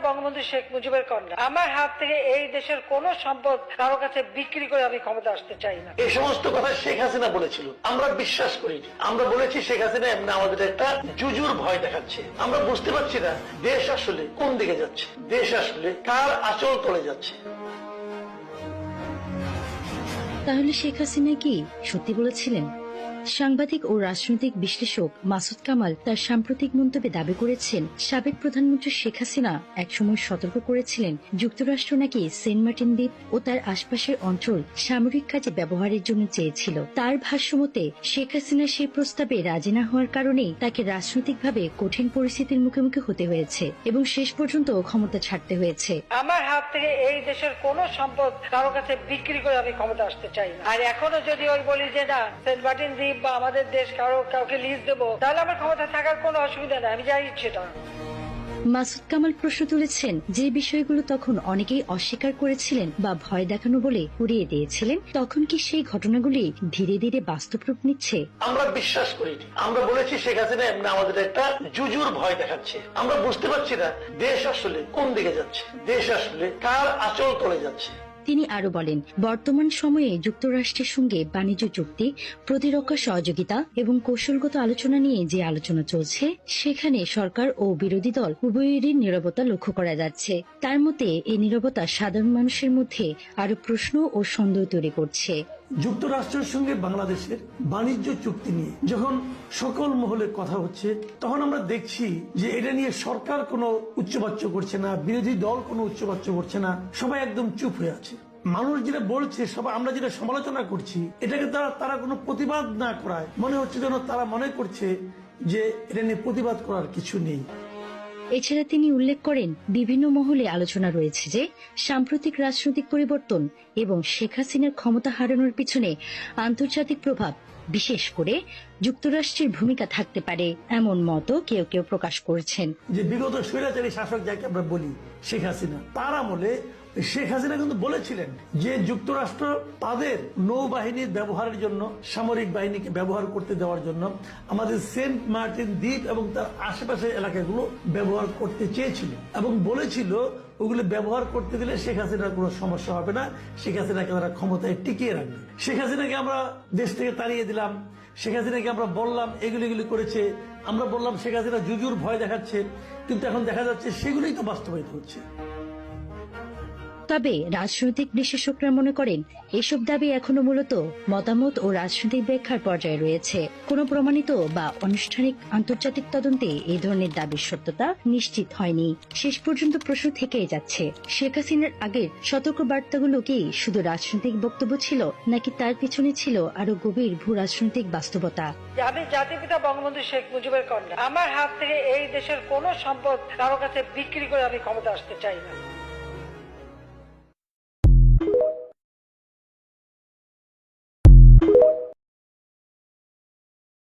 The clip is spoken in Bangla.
বঙ্গবন্ধু শেখ মুজিবের কন্যা। আমার হাত থেকে এই দেশের কোনো সম্পদ কারো কাছে বিক্রি করে আমি ক্ষমতা আসতে চাই না। এই সমস্ত কথা শেখ হাসিনা বলেছিল, আমরা বিশ্বাস করিনি। আমরা বলেছি শেখ হাসিনা এমনি আমাদের একটা জুজুর ভয় দেখাচ্ছে। আমরা বুঝতে পারছি না দেশ আসলে কোন দিকে যাচ্ছে, দেশ আসলে কার আঁচল তলে যাচ্ছে। তাহলে শেখ হাসিনা কি সত্যি বলেছিলেন? সাংবাদিক ও রাজনৈতিক বিশ্লেষক মাসুদ কামাল তার সাম্প্রতিক মন্তব্যে দাবি করেছেন, সাবেক প্রধানমন্ত্রী শেখ হাসিনা একসময় সতর্ক করেছিলেন যুক্তরাষ্ট্র নাকি সেন্ট মার্টিন দ্বীপ ও তার আশপাশের অঞ্চল সামরিক কাজে ব্যবহারের জন্য চেয়েছিল। তার ভাষ্যমতে শেখ হাসিনা সেই প্রস্তাবে রাজি না হওয়ার কারণেই তাকে রাজনৈতিকভাবে কঠিন পরিস্থিতির মুখোমুখি হতে হয়েছে এবং শেষ পর্যন্ত ক্ষমতা ছাড়তে হয়েছে। আমার হাত থেকে এই দেশের কোনো সম্পদ কারো কাছে বিক্রি করে আমি ক্ষমতা আসতে চাই না। আর এখনো যদি ওই বলি যে না সেন্ট মার্টিন দ্বীপ বা আমাদের দেশ কাউকে লিজ দেবো, তাহলে আমার ক্ষমতা থাকার কোনো অসুবিধা নেই, আমি যাই সেটা। মাসুদ কামাল প্রশ্ন তুলেছেন, যে বিষয়গুলো তখন অনেকেই অস্বীকার করেছিলেন বা ভয় দেখানো বলে উড়িয়ে দিয়েছিলেন, তখন কি সেই ঘটনাগুলি ধীরে ধীরে বাস্তব রূপ নিচ্ছে? আমরা বিশ্বাস করিনি। আমরা বলেছি শেখ হাসিনা এমনি আমাদের একটা জুজুর ভয় দেখাচ্ছে। আমরা বুঝতে পারছি না দেশ আসলে কোন দিকে যাচ্ছে, দেশ আসলে কার আঁচল তলে যাচ্ছে। তিনি আরো বলেন, বর্তমান সময়ে যুক্তরাষ্ট্রের সঙ্গে বাণিজ্য চুক্তি, প্রতিরক্ষা সহযোগিতা এবং কৌশলগত আলোচনা নিয়ে যে আলোচনা চলছে, সেখানে সরকার ও বিরোধী দল উভয়েরই নীরবতা লক্ষ্য করা যাচ্ছে। তার মতে এই নীরবতা সাধারণ মানুষের মধ্যে আরো প্রশ্ন ও সন্দেহ তৈরি করছে। যুক্তরাষ্ট্রের সঙ্গে বাংলাদেশের বাণিজ্য চুক্তি নিয়ে যখন সকল মহলে কথা হচ্ছে, তখন আমরা দেখছি যে এটা নিয়ে সরকার কোনো উচ্চবাচ্য করছে না, বিরোধী দল কোনো উচ্চবাচ্য করছে না, সবাই একদম চুপ হয়ে আছে। মানুষ যেটা বলছে, সবাই আমরা যেটা সমালোচনা করছি, এটাকে তারা কোনো প্রতিবাদ না করায় মনে হচ্ছে যেন তারা মনে করছে যে এটা নিয়ে প্রতিবাদ করার কিছু নেই। এছাড়া তিনি উল্লেখ করেন, বিভিন্ন মহলে আলোচনা রয়েছে যে সাম্প্রতিক রাজনৈতিক পরিবর্তন এবং শেখ হাসিনার ক্ষমতা হারানোর পিছনে আন্তর্জাতিক প্রভাব, বিশেষ করে যুক্তরাষ্ট্রের ভূমিকা থাকতে পারে, এমন মতও কেউ কেউ প্রকাশ করেছেন। যে বিগত স্বৈরাচারী শাসক যাকে আমরা বলি শেখ হাসিনা, তার আমলে শেখ হাসিনা কিন্তু বলেছিলেন যে যুক্তরাষ্ট্র তাদের নৌবাহিনীর ব্যবহারের জন্য, সামরিক বাহিনীকে ব্যবহার করতে দেওয়ার জন্য আমাদের সেন্ট মার্টিন দ্বীপ এবং তার আশেপাশের এলাকাগুলো ব্যবহার করতে চেয়েছিল এবং বলেছিল ওগুলো ব্যবহার করতে দিলে শেখ হাসিনার কোনো সমস্যা হবে না, শেখ হাসিনাকে তারা ক্ষমতায় টিকিয়ে রাখবে। শেখ হাসিনাকে আমরা দেশ থেকে তাড়িয়ে দিলাম, শেখ হাসিনাকে আমরা বললাম এগুলি করেছে, আমরা বললাম শেখ হাসিনা জুজুর ভয় দেখাচ্ছে, কিন্তু এখন দেখা যাচ্ছে সেগুলোই তো বাস্তবায়িত হচ্ছে। তবে রাজনৈতিক বিশ্লেষকরা মনে করেন, এসব দাবি এখনো মূলত মতামত ও রাজনৈতিক ব্যাখ্যার পর্যায়ে রয়েছে। কোনো প্রমাণিত বা আনুষ্ঠানিক আন্তর্জাতিক তদন্তে এই ধরনের দাবির সত্যতা নিশ্চিত হয়নি। শেষ পর্যন্ত প্রশ্ন থেকেই যাচ্ছে, শেখ হাসিনার আগের সতর্ক বার্তাগুলো কি শুধু রাজনৈতিক বক্তব্য ছিল, নাকি তার পিছনে ছিল আরো গভীর ভূ রাজনৈতিক বাস্তবতা? আমি জাতিপিতা বঙ্গবন্ধু শেখ মুজিবের কন্যা। আমার হাত থেকে এই দেশের কোনো সম্পদ কারো কাছে বিক্রি করে আমি ক্ষমতা আসতে চাই না।